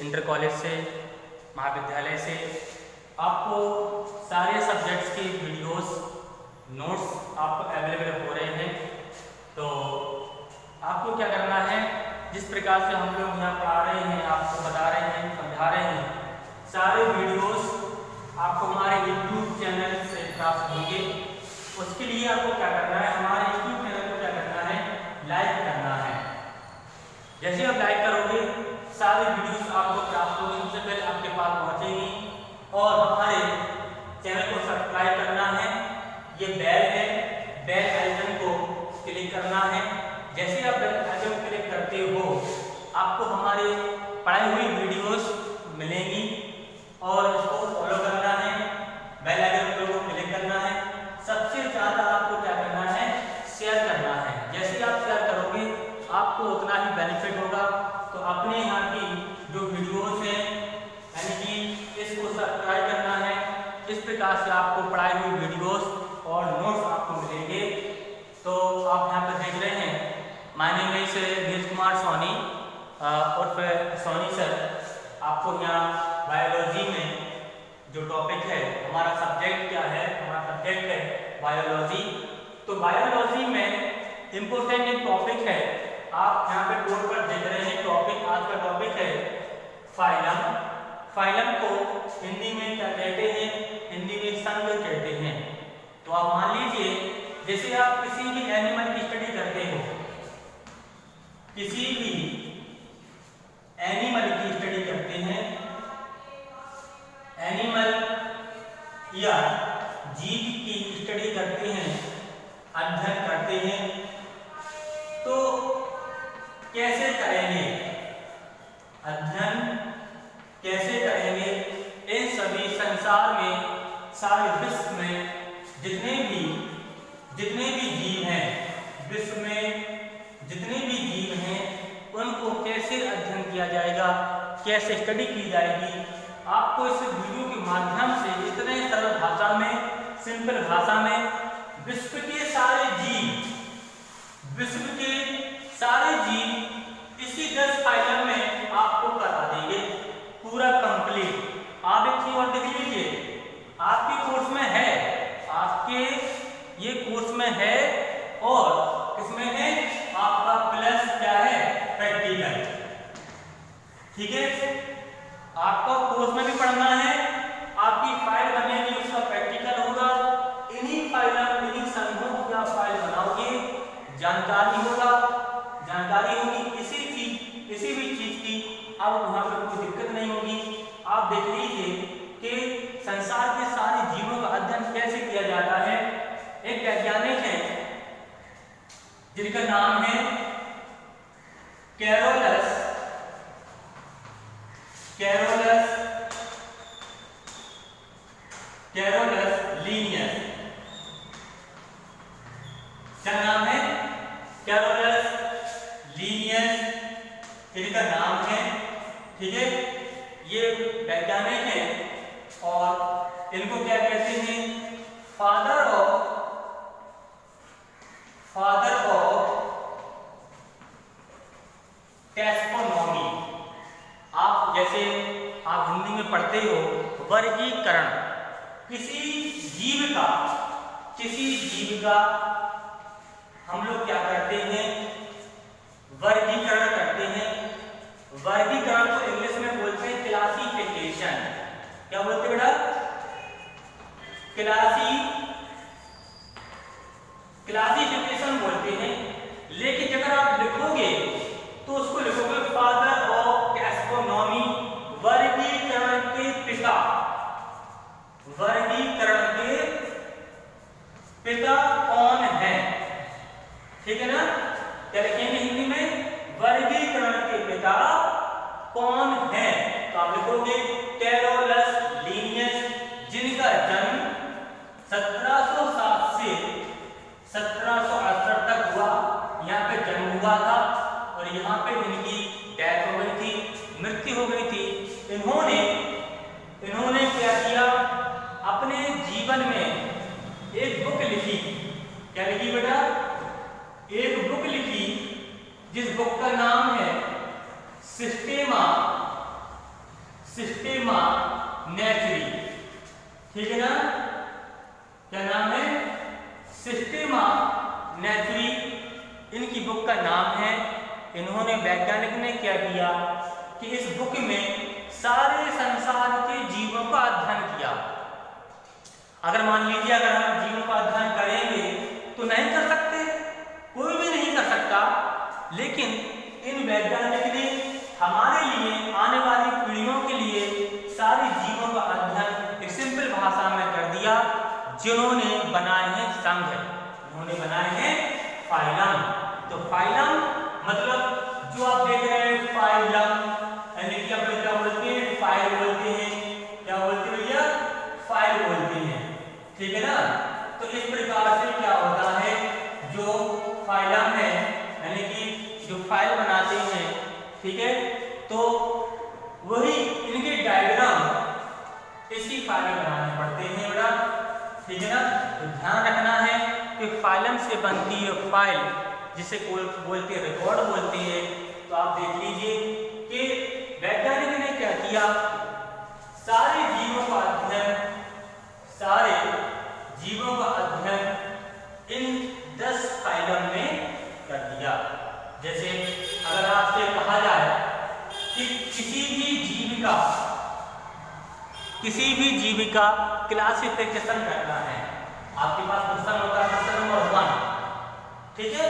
Inter college से, महाविद्यालय से आपको सारे सब्जेक्ट्स की वीडियोस, नोट्स आपको अवेलेबल हो रहे हैं। तो आपको क्या करना है, जिस प्रकार से हम लोग यहाँ पढ़ा रहे हैं, आपको बता रहे हैं, समझा रहे हैं, सारे वीडियोस आपको हमारे YouTube चैनल से प्राप्त होंगे। उसके लिए आपको क्या करना है, हमारे YouTube चैनल को क्या करना है, लाइक करना है। जैसे आप लाइक करोगे सारी वीडियोस आपको प्राप्त होंगी, सबसे पहले आपके पास पहुंचेंगी। और हमारे चैनल को सब्सक्राइब करना है, ये बेल है, बेल आइकन को क्लिक करना है। जैसे आप बेल आइकन क्लिक करते हो आपको हमारे पढ़ाई हुई वीडियोस मिलेंगी और इसको फॉलो करना है, बेल आइकन को क्लिक करना है। सबसे ज़्यादा आपको क्या करना है, शेयर करना है। जैसे आप शेयर करोगे आपको उतना ही बेनिफिट होगा। तो अपने यहाँ की जो वीडियोस हैं यानी कि इसको सब्सक्राइब करना है। इस प्रकार से आपको पढ़ाई हुई वीडियोस और नोट्स आपको मिलेंगे। तो आप यहाँ पर देख रहे हैं, my name is Neeraj Kumar Soni और फिर सोनी सर। आपको यहाँ बायोलॉजी में जो टॉपिक है, हमारा सब्जेक्ट क्या है, हमारा सब्जेक्ट है बायोलॉजी। तो बायोलॉजी में इम्पोर्टेंट एक टॉपिक है, आप यहाँ पे बोर्ड पर देख रहे हैं टॉपिक। आज का टॉपिक है फाइलम। फाइलम को हिंदी में क्या कहते हैं, हिंदी में संघ कहते हैं। तो आप मान लीजिए जैसे आप किसी भी एनिमल की स्टडी करते हो, किसी भी एनिमल की स्टडी करते हैं, एनिमल या जीव की स्टडी करते हैं, अध्ययन करते हैं, तो कैसे करेंगे, अध्ययन कैसे करेंगे। इन सभी संसार में, सारे विश्व में जितने भी जीव हैं, विश्व में जितने भी जीव हैं उनको कैसे अध्ययन किया जाएगा, कैसे स्टडी की जाएगी। आपको इस वीडियो के माध्यम से इतने सरल भाषा में, सिंपल भाषा में विश्व के सारे जीव इसी 10 फाइलम में आपको करा देंगे पूरा कंप्लीट। आप एक चीज और देख लीजिए, आपके कोर्स में है, आपके ये कोर्स में है और इसमें है आपका प्लस क्या है, प्रैक्टिकल। ठीक है, आपका कोर्स में भी पढ़ना है, आपकी फाइल बनेगी, उसका प्रैक्टिकल होगा। इन्हीं फाइलम, इन्हीं संघों की आप फाइल बनाओगे, जानकारी होगी किसी भी चीज की। अब वहां पर कोई दिक्कत नहीं होगी। आप देख लीजिए कि संसार के सारे जीवों का अध्ययन कैसे किया जाता है। एक वैज्ञानिक है जिनका नाम है कैरोलस लीनियस। क्या नाम है, कैरोलस लीनियस इनका नाम है। ठीक है, ये वैज्ञानिक है और इनको क्या कहते हैं, फादर ऑफ टैक्सोनॉमी। आप जैसे आप हिंदी में पढ़ते हो वर्गीकरण, किसी जीव का हम लोग क्या करते हैं, वर्गीकरण करते हैं। वर्गीकरण को इंग्लिश में बोलते हैं क्लासिफिकेशन। क्या बोलते हैं बेटा, क्लासिफिकेशन बोलते हैं। लेकिन अगर आप लिखोगे तो उसको लिखोगे फादर ऑफ टैक्सोनॉमी, वर्गीकरण के पिता। वर्गीकरण के पिता कौन है, ठीक है ना। क्या लिखेंगे हिंदी में, वर्गीकरण के पिता कौन है। तो आप लिखोगे कैरोलस लीनियस, जिनका जन्म 1707 से 1768 तक हुआ। यहाँ पे जन्म हुआ था और यहाँ पे इनकी डेथ हो गई थी, मृत्यु हो गई थी। इन्होंने क्या किया, अपने जीवन में एक बुक लिखी। क्या लिखी बेटा, एक बुक लिखी जिस बुक का नाम है सिस्टेमा ठीक है ना, क्या नाम है, सिस्टेमा नेचुरी इनकी बुक का नाम है। इन्होंने, वैज्ञानिक ने क्या किया कि इस बुक में सारे संसार के जीवों का अध्ययन किया। अगर मान लीजिए अगर हम जीवों का अध्ययन करेंगे तो नहीं कर सकते, कोई भी नहीं कर सकता, लेकिन इन वैज्ञानिक ने हमारे लिए, आने वाली पीढ़ियों के लिए सारे जीवों का अध्ययन एक सिंपल भाषा में कर दिया, जिन्होंने बनाए हैं संघ, उन्होंने बनाए हैं फाइलम। तो फाइलम मतलब जो आप देख रहे हैं फाइलम, यानी कि अपने क्या बोलते हैं, फाइल बोलते हैं, क्या बोलते हैं भैया, फाइल बोलते हैं, ठीक है ना। तो इस प्रकार से क्या होता है, जो फाइलम है यानी कि जो फाइल बनाते हैं, ठीक है, तो वही इनके डायग्राम इसी फाइल में बनाने पड़ते हैं बेटा, ठीक है ना। तो ध्यान रखना है कि फाइलम से बनती है फाइल, जिसे बोलते हैं रिकॉर्ड बोलते हैं। तो आप देख लीजिए कि वैज्ञानिक ने क्या किया, सारे जीवों का अध्ययन, सारे जीवों का अध्ययन इन 10 फाइलम में कर दिया। जैसे अगर आपसे कहा जाए कि किसी भी जीव का क्लासिफिकेशन करना है, आपके पास क्वेश्चन होता है क्वेश्चन नंबर 1, ठीक है,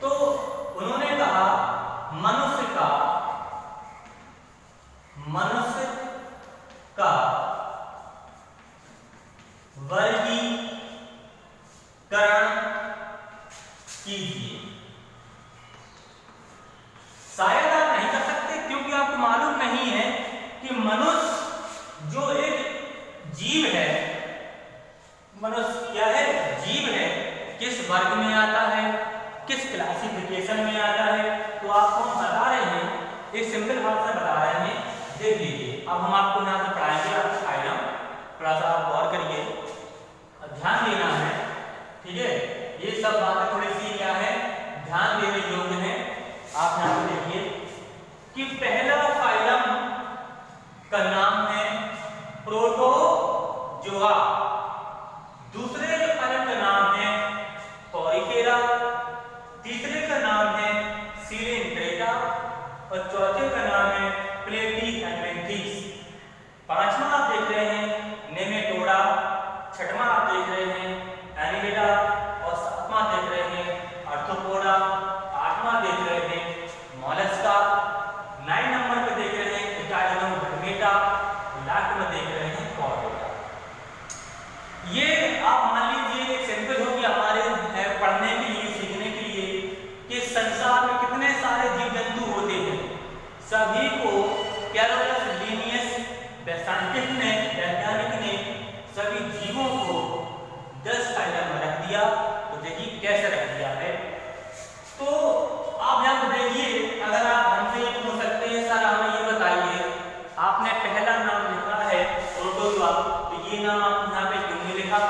तो उन्होंने कहा मनुष्य का वर्गीकरण कीजिए। शायद आप नहीं कर सकते क्योंकि आपको मालूम नहीं है कि मनुष्य जो एक जीव है, मनुष्य क्या है, जीव है, किस वर्ग में आता है, किस क्लासिफिकेशन में आता है। तो आपको हम बता रहे हैं, एक सिंपल भाषा बता रहे हैं, देख लीजिए। अब हम आपको यहाँ से पढ़ाएंगे आपको फाइलम, थोड़ा सा आप गौर करिए, ध्यान देना है, ठीक है। ये सब बातें थोड़ी सी क्या है, ध्यान देने योग्य है। आप यहाँ पे देखिए कि पहला फाइलम का नाम है प्रोटोजोआ, दूसरे फाइलम का नाम है पॉरीफेरा, तीसरे का नाम है सिलेंट्रेटा और चौथे का नाम है प्लेटीहेल्मिन्थस। पांचवा आप देख रहे हैं नेमेटोडा, छठवां आप देख रहे हैं एनिमेटा और सातवां देख रहे हैं आर्थ्रोपोडा, आठवां देख रहे हैं मोलस्का, 9 नंबर पे देख रहे हैं इटाइडोमेटा, लास्ट में देख रहे हैं कॉर्डेटा। ये आप मान लीजिए एक सिंपल हो गया हमारे पढ़ने के लिए, सीखने के लिए कि संसार में कितने सारे जीव जंतु होते हैं। सभी को कैरोलस लिनियस साइंटिस्ट ने, वैज्ञानिक ने सभी जीवों को 10 फाइलम में रख दिया। तो देखिए कैसे रख दिया है। तो आप यहाँ पर देखिए, अगर आप हमसे ये पूछ सकते हैं सर हमें ये बताइए, आपने पहला नाम लिखा है प्रोटोजोआ, तो ये नाम आप यहाँ पे क्यों नहीं लिखा?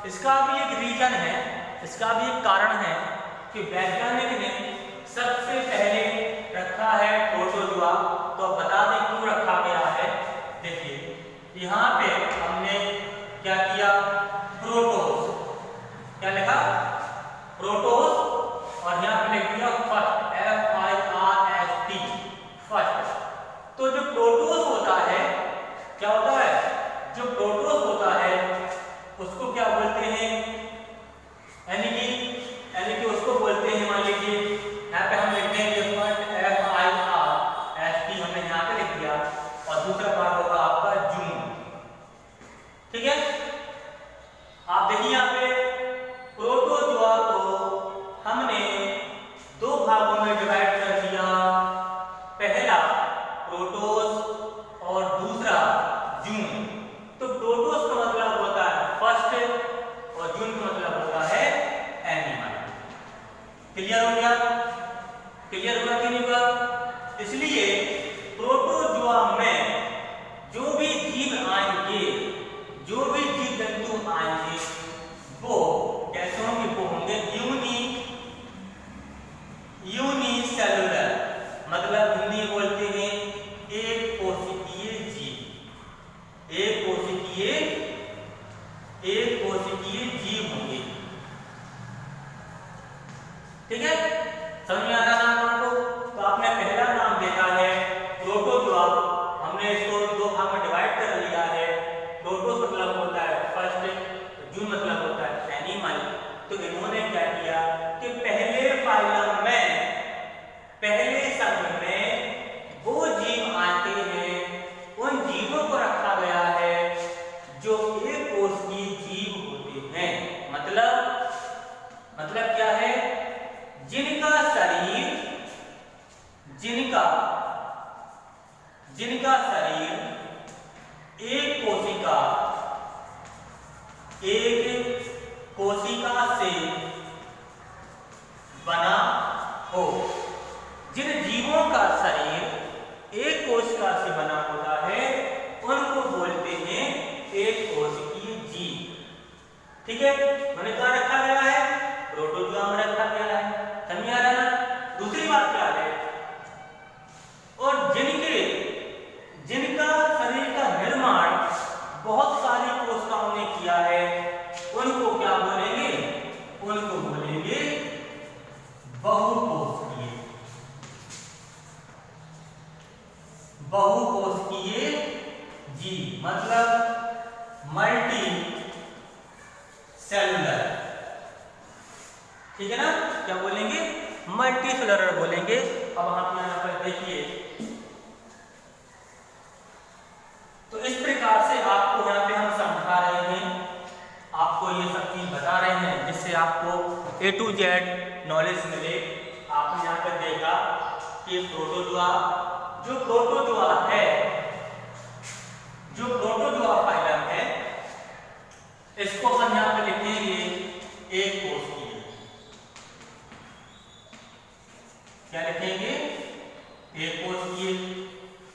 इसका भी एक रीजन है, इसका भी एक कारण है कि वैज्ञानिक ने सबसे पहले रखा है प्रोटोजोआ। तो अब बता दें क्यों रखा गया है। देखिए यहाँ पे हमने क्या किया, प्रोटोस, क्या लिखा, प्रोटोस, और यहाँ पे लिख दिया फर्स्ट, FIRST, फर्स्ट। तो जो प्रोटोस होता है, क्या होता है, जो प्रोटोस होता है उसको क्या बोलते हैं, यानी कि उसको बोलते हैं, मान लीजिए यहाँ पे हम लिखते हैं FIRST, हमने यहाँ पे लिख दिया, और दूसरा पार्ट होगा आपका जून, ठीक है। आप देखिए यहाँ पे प्रोटोजोआ को हमने 2 भागों में डिवाइड कर दिया, पहला प्रोटोस और दूसरा जून। तो एक कोशिका से बना हो। जिन जीवों का शरीर एक कोशिका से बना होता है उनको बोलते हैं एक कोशिकीय जीव। ठीक है, मैंने कहा रखा गया है, प्रोटोजोआ में रखा गया है, समझ आ रहा है ना। दूसरी बात क्या है, और जिनका शरीर का निर्माण बहुत सारी कोशिकाओं ने किया है उनको क्या बोलेंगे, उनको बोलेंगे बहुकोशिकीय। बहुकोशिकीय जीव मतलब मल्टी सेलुलर। ठीक है ना, क्या बोलेंगे, मल्टी सेलुलर बोलेंगे। अब आप यहां पर देखिए, तो इस प्रकार से आपको यहाँ पे हम समझा रहे हैं, आपको ये सब चीज बता रहे हैं जिससे आपको A to Z नॉलेज मिले। आपने यहाँ पे देखा कि प्रोटोजोआ, जो प्रोटोजोआ है, जो प्रोटोजोआ फाइलम है, इसको हम यहाँ पे लिखेंगे एक कोशिकीय। क्या लिखेंगे, एक कोशिकीय।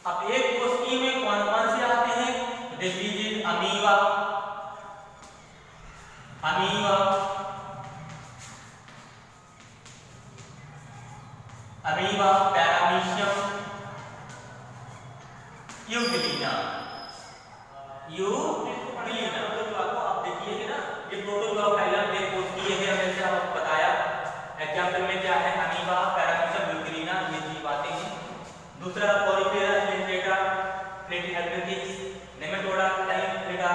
अब एक कोशिकीय में कौन कौन से आते हैं, देख लीजिए, amoeba, amoeba, amoeba, paramecium, Euglena, Euglena. तो आप देखिए ना, ये प्रोटोजोआ फाइलम एक कोशिकीय है, हमने आपको बताया। एग्जाम्पल में क्या है, अमीबा, पैरामीशियम, यूग्लिना, ये जीव आते हैं। दूसरा पॉलीफेरा, सिलेंट्रेटा, प्लेटिहेल्मिन्थस, नेमेटोडा, टाइमप्लेटा,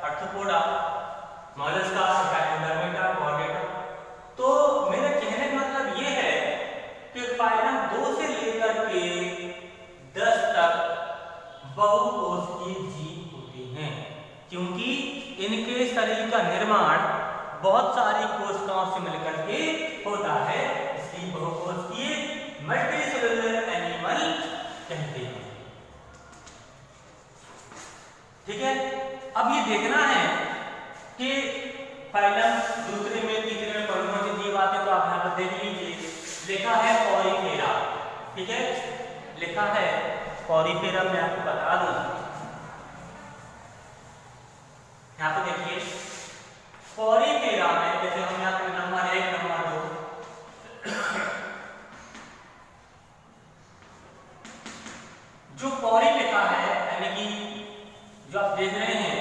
आर्थ्रोपोडा, मोलस्का, डायनोडर्मेटा, कॉर्डेटा। तो मेरे कहने का मतलब ये है कि फाइलम 2 से लेकर के 10 तक बहुकोशिकीय जीव होते हैं, क्योंकि इनके शरीर का निर्माण बहुत सारी कोशिकाओं से मिलकर के होता है, इसलिए बहुकोशिकीय मल्टीसेलुलर एनिमल कहते हैं। ठीक है, अब ये देखना है कि फाइलम दूसरे में, तीसरे में कौन कौन से जीव आते हैं, तो आप यहाँ पर देख लीजिए, लिखा है पॉलीफेरा। ठीक है, लिखा है पॉलीफेरा, मैं आपको बता दूं, यहाँ पे देखिए पॉलीफेरा में, जैसे हम यहाँ पे नंबर 1, नंबर 2, जो पॉली लिखा है, यानी कि जो आप देख रहे हैं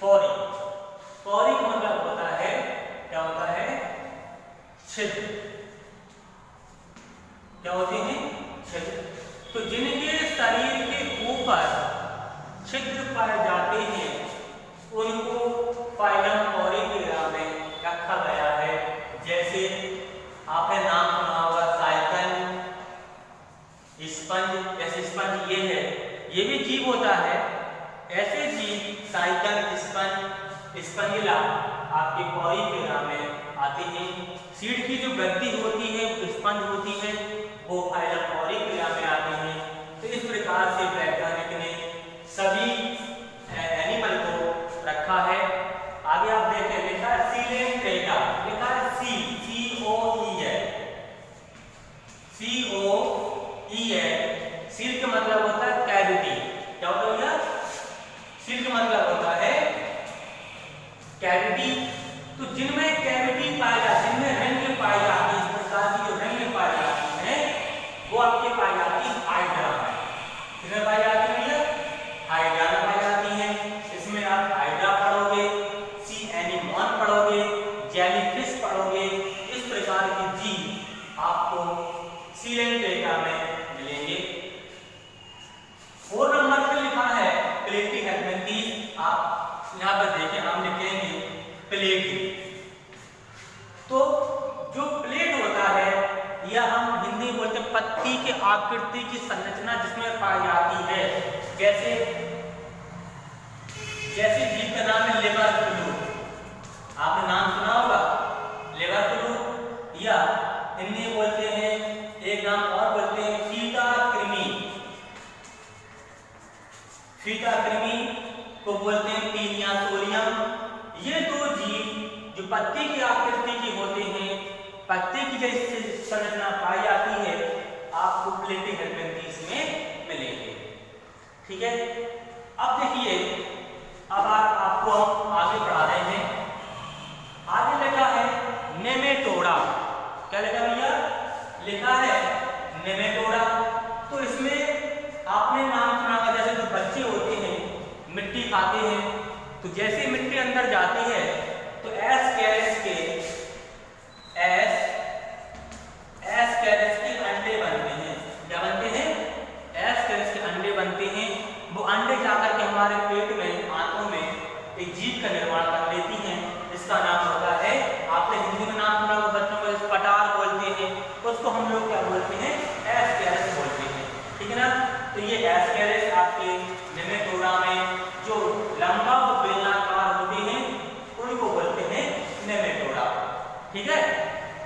पॉली, पॉली का मतलब होता है, क्या होता है, छिद्र। क्या होते हैं, छिद्र। तो जिनके शरीर के ऊपर छिद्र पाए जाते हैं उनको फाइलम पॉलीफेरा में रखा गया है। जैसे आपने नाम सुना होगा साइकन, स्पंज। जैसे स्पंज ये है, ये भी जीव होता है, ऐसे जीव साइकन, स्पंज, स्पंजिला आपके पॉलीफेरा में आते हैं। सीड की जो गद्दी होती है, स्पंज होती है, वो फाइलम पॉलीफेरा में आते हैं। तो इस प्रकार से वैज्ञानिक ने सभी एनिमल को रखा है। आगे आप देखें, लिखा है सिलेंट्रेटा, लिखा है COE है, COE है। सील का मतलब होता है कैविटी। क्या होता है, सील का मतलब होता है कैविटी। तो जिनमें कैविटी पाई जाती है, जिनमें रंग पाई जाती है, इस प्रकार की जो रंग पाई जाती है वो आपके पाई जाती है हाइड्रा में। किसमें पाई जाती है, हाइड्रा में पाई जाती है। इसमें आप हाइड्रा पढ़ोगे, सी एनीमॉन पढ़ोगे, जेलीफिश पढ़ोगे। इस प्रकार के जीव आपको सिलेंट्रेटा में मिलेंगे। 4 नंबर पे लिखा है प्लेटिहेल्मिन्थस। आप यहाँ पर देखें, हम लिखेंगे प्लेटी। तो जो प्लेट होता है, यह हम हिंदी बोलते हैं पत्ती के आकृति की संरचना जिसमें पाई जाती है। जैसे जीव का नाम है लिवर फ्लू, आपने नाम सुना होगा लिवर फ्लू, या हिंदी बोलते हैं, एक नाम और बोलते हैं फीता कृमि। फीता कृमि को बोलते हैं पीनिया सोलियम। ये दो जीव जो पत्ते की आकृति के होते हैं, पत्ते की जैसे संरचना पाई जाती है, आपको प्लेटिहेल्मिन्थेस में मिलेंगे। ठीक है, अब देखिए, अब आपको हम आगे पढ़ा रहे हैं। आगे लिखा है नेमेटोडा। क्या लिखा भैया? लिखा है नेमेटोडा। तो इसमें आपने नाम सुना होगा, जैसे जो बच्चे होते हैं मिट्टी खाते हैं, तो जैसे मिट्टी अंदर जाती है तो एस कैरेस के अंडे बनते हैं। क्या बनते हैं? एस कैरेस के अंडे बनते हैं। वो अंडे जाकर के हमारे पेट में, आंतों में एक जीव का निर्माण कर लेती हैं। इसका नाम होता है, आपने हिंदी में नाम सुना होगा, बच्चों को पटार बोलते हैं, उसको हम लोग क्या बोलते हैं? एस कैरेस बोलते हैं। ठीक है ना? तो ये एस कैरेस आपके नेमेटोडा में जो लंबा और बेलनाकार होते हैं उनको बोलते हैं नेमेटोडा। ठीक है,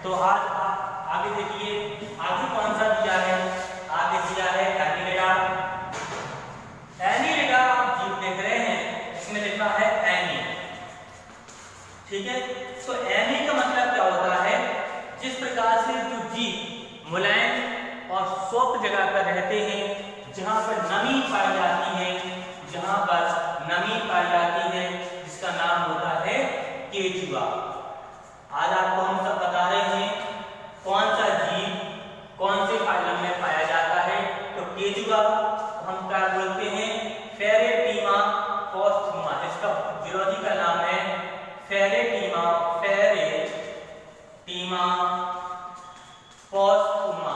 तो आज आगे देखिए, आगे कौन सा दिया है? आगे दिया है एनीलिडा। एनीलिडा आप जीव देख रहे हैं, इसमें लिखा है एनी। ठीक है, तो एनी का मतलब क्या होता है? जिस प्रकार से जो जीव मुलायम और सॉफ्ट जगह पर रहते हैं, जहां पर नमी पाई जाती है, जहां पर नमी पाई जाती है, जिसका नाम होता है केचुआ। आज आपको हम सब बता रहे हैं कौन सा जीव कौन से फाइलम में पाया जाता है। तो केचुआ हम क्या बोलते हैं? फेरेटीमा पोस्थुमा। इसका जियोलॉजी का नाम है फेरेटीमा पोस्थुमा।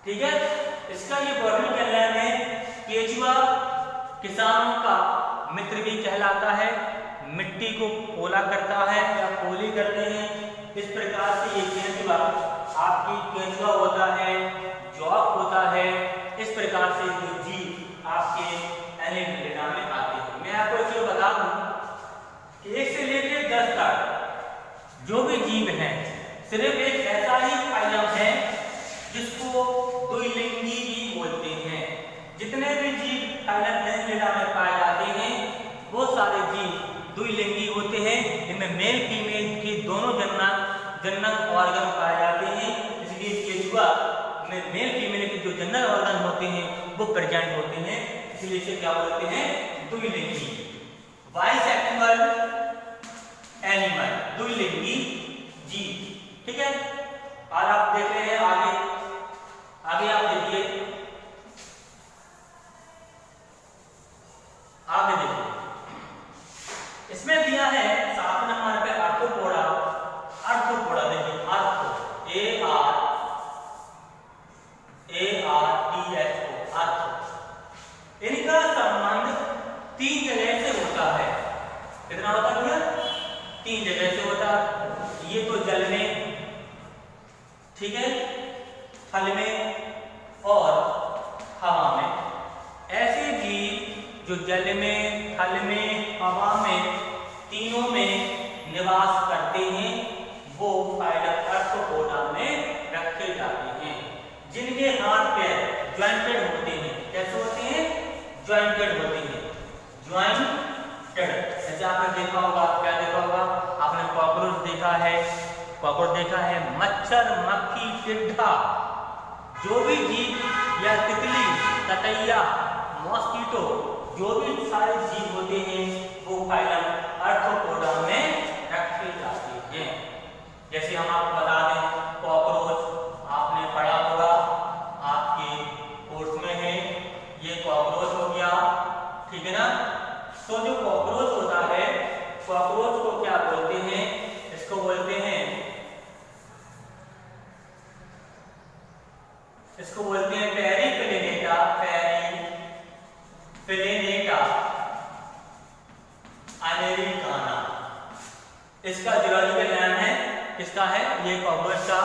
ठीक है, इसका ये बॉटनिकल नेम है केचुआ। किसानों का मित्र भी कहलाता है, मिट्टी को पोला करता है या पोली करते हैं। इस प्रकार से ये केचुआ आपकी केचुआ होता है, जॉक होता है। इस प्रकार से जो जीव आपके एनीलिडा में आते हैं। मैं आपको एक चीज बता दूं कि 1 से लेकर 10 तक जो भी जीव हैं, सिर्फ एक ऐसा ही फाइलम है जिसको द्विलिंगी भी बोलते हैं। जितने भी जीव फाइलम एनीलिडा में पाए जाते हैं, वो सारे जीव द्विलिंगी होते हैं। इनमें मेल फीमेल के दोनों जननल ऑर्गन पाए जाते हैं। इसलिए केचुआ में मेल फीमेल के जो जनरल ऑर्गन होते हैं वो प्रेजेंट होते हैं, इसलिए इसे क्या बोलते हैं? द्विलिंगी। बाइसेक्सुअल एनिमल, द्विलिंगी जीव। ठीक है, आज आप देख रहे हैं आगे आप देखिए, आगे देखिए, इसमें दिया है 7 नंबर पे आर्थ्रोपोडा। आर्थ्रोपोडा देखिए, आर्थ्रो ARTHO आर्थ्रो। इनका संबंध 3 जगह से होता है। कितना होता है भैया? 3 जगह से होता है। ये तो जल में, ठीक है, थल में और हवा में। ऐसे जीव जो जल में, थल में, हवा में, तीनों में निवास करते हैं, वो फाइलम आर्थ्रोपोडा में रखे जाते हैं। जिनके हाथ पैर ज्वाइंटेड होते हैं। कैसे होते हैं? ज्वाइंटेड होते हैं, ज्वाइंटेड। जैसे आपने देखा होगा, क्या देखा होगा? आपने कॉकरोच देखा है, मच्छर, मक्खी, टिड्डा, जो भी जीव या तितली, ततैया, मॉस्किटो, जो भी सारे जीव होते हैं वो फाइलम आर्थ्रोपोडा में रखे जाते हैं। जैसे हम आपको बता दें, कॉकरोच आपने पढ़ा होगा, आपके कोर्स में है, ये कॉकरोच हो गया। ठीक है ना? तो जो कॉकरोच होता है, कॉकरोच को क्या बोलते हैं? इसको बोलते हैं पेरिप्लेनेटा। पेरिप्लेनेटा अमेरिकाना इसका जियोलॉजिकल नाम है। किसका है? ये कॉकरोच का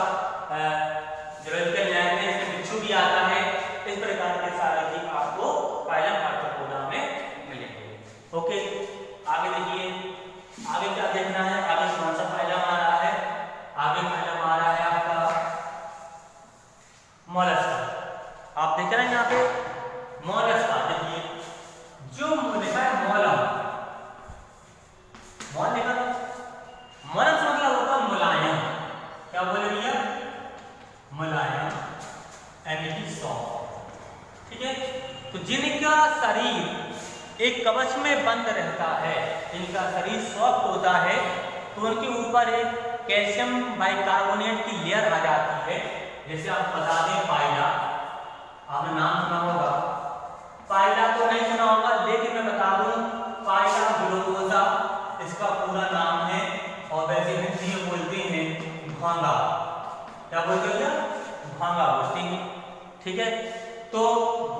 जियोलॉजिकल नाम है। इसमें बिच्छू भी आता है। इस प्रकार के सारे जीव आपको फाइलम आर्थ्रोपोडा में मिलेंगे। ओके, आगे देखिए, आगे क्या देखना है? आगे कौन सा फाइलम आ रहा है? आगे फाइलम आ रहा है आपका मोलस्का। आप देख रहे हैं यहाँ पे मोलस्का। देखिए जो लिखा है ठीक है। तो जिनका शरीर एक कवच में बंद रहता है, जिनका शरीर सॉफ्ट होता है, तो उनके ऊपर एक कैल्शियम बाइकार्बोनेट की लेयर आ जाती है। जैसे आप बता दें पाइला, आपने नाम सुना होगा, पाइला तो नहीं सुना होगा लेकिन मैं बता दूं पाइला ग्लोकोसा इसका पूरा नाम है, और वैसे हिंदी में बोलते हैं भांगा। क्या बोलते हैं? भांगा बोलते हैं। ठीक है। तो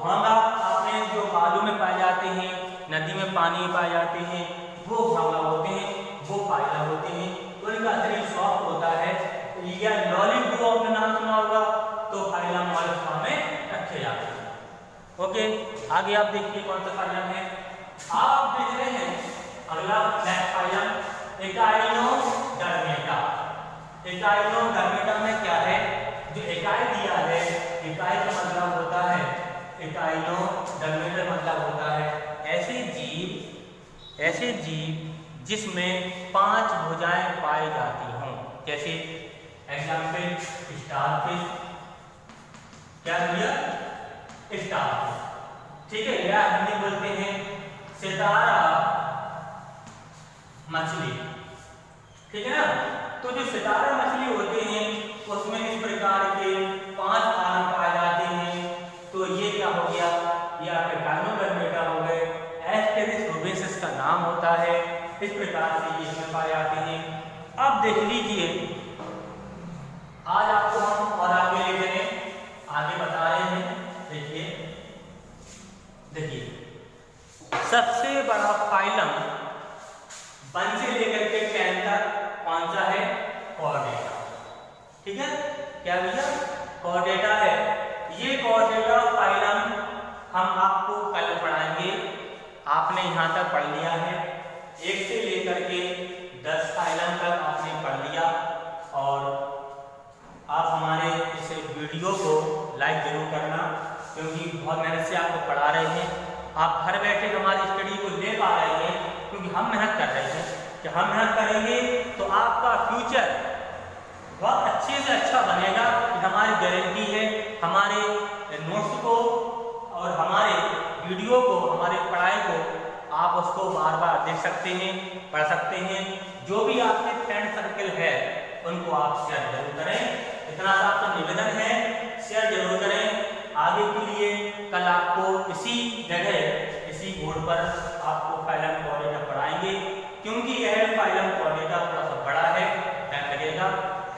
भांगा आपने जो बालू में पाए जाते हैं, नदी में पानी में पाए जाते हैं, वो भांगा होते हैं, वो पाइला होते हैं। तो इनका शरीर सॉफ्ट होता है। या लॉलीपॉप आपने नाम सुना होगा, तो फाइलम मोलस्का में रखे जाते हैं। ओके, आगे आप देखिए कौन सा फाइलम है। आप देख रहे हैं अगला नेक्स्ट फाइलम एकाइनोडर्मेटा। एकाइनोडर्मेटा में क्या है? जो इकाई दिया है, इकाई का मतलब होता है, एकाइनोडर्मेटा मतलब होता है ऐसे जीव जिसमें 5 भुजाएं पाई जाती हों। जैसे एग्जाम्पल स्टारफिश, क्या भैया? स्टारफिश। ठीक है। या हिंदी बोलते हैं सितारा मछली। ठीक है ना। तो जो सितारा मछली होते हैं उसमें इस प्रकार के 5 आर्म पाए जाते हैं। तो ये क्या हो गया? ये आपके एकाइनोडर्मेटा हो गए। एस्टेरिस रूबेंसिस का नाम होता है। इस प्रकार से ये इसमें पाए जाते हैं। अब देख लीजिए, आज आपको हम और आगे ले चलें, आगे बता रहे हैं। देखिए सबसे बड़ा फाइलम 1 से लेकर के 10 तक कौन सा है? कॉर्डेटा। ठीक है। क्या भैया? कॉर्डेटा है। ये कॉर्डेटा फाइलम हम आपको कल पढ़ाएंगे। आपने यहाँ तक पढ़ लिया है, 1 से लेकर के 10 फाइलम तक आपने पढ़ लिया। और आप हमारे इस वीडियो को लाइक जरूर करना, क्योंकि बहुत मेहनत से आपको पढ़ा रहे हैं। आप घर बैठे हमारी स्टडी को ले पा रहे हैं, क्योंकि हम मेहनत कर रहे हैं। कि हम मेहनत करेंगे तो आपका फ्यूचर बहुत अच्छे से अच्छा बनेगा, हमारी गारंटी है। हमारे नोट्स को और हमारे वीडियो को, हमारे पढ़ाई को आप उसको बार बार देख सकते हैं, पढ़ सकते हैं। जो भी आपके फ्रेंड सर्कल है उनको आप शेयर जरूर करें। इतना सा आपका निवेदन है, शेयर जरूर करें। आगे के लिए कल आपको इसी जगह, इसी बोर्ड पर आपको फाइलम कॉर्डेटा पढ़ाएंगे, क्योंकि यह फाइलम कॉर्डेटा थोड़ा सा बड़ा है, टाइम लगेगा।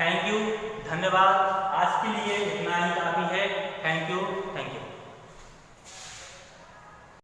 थैंक यू, धन्यवाद। आज के लिए इतना ही काफ़ी है। Thank you.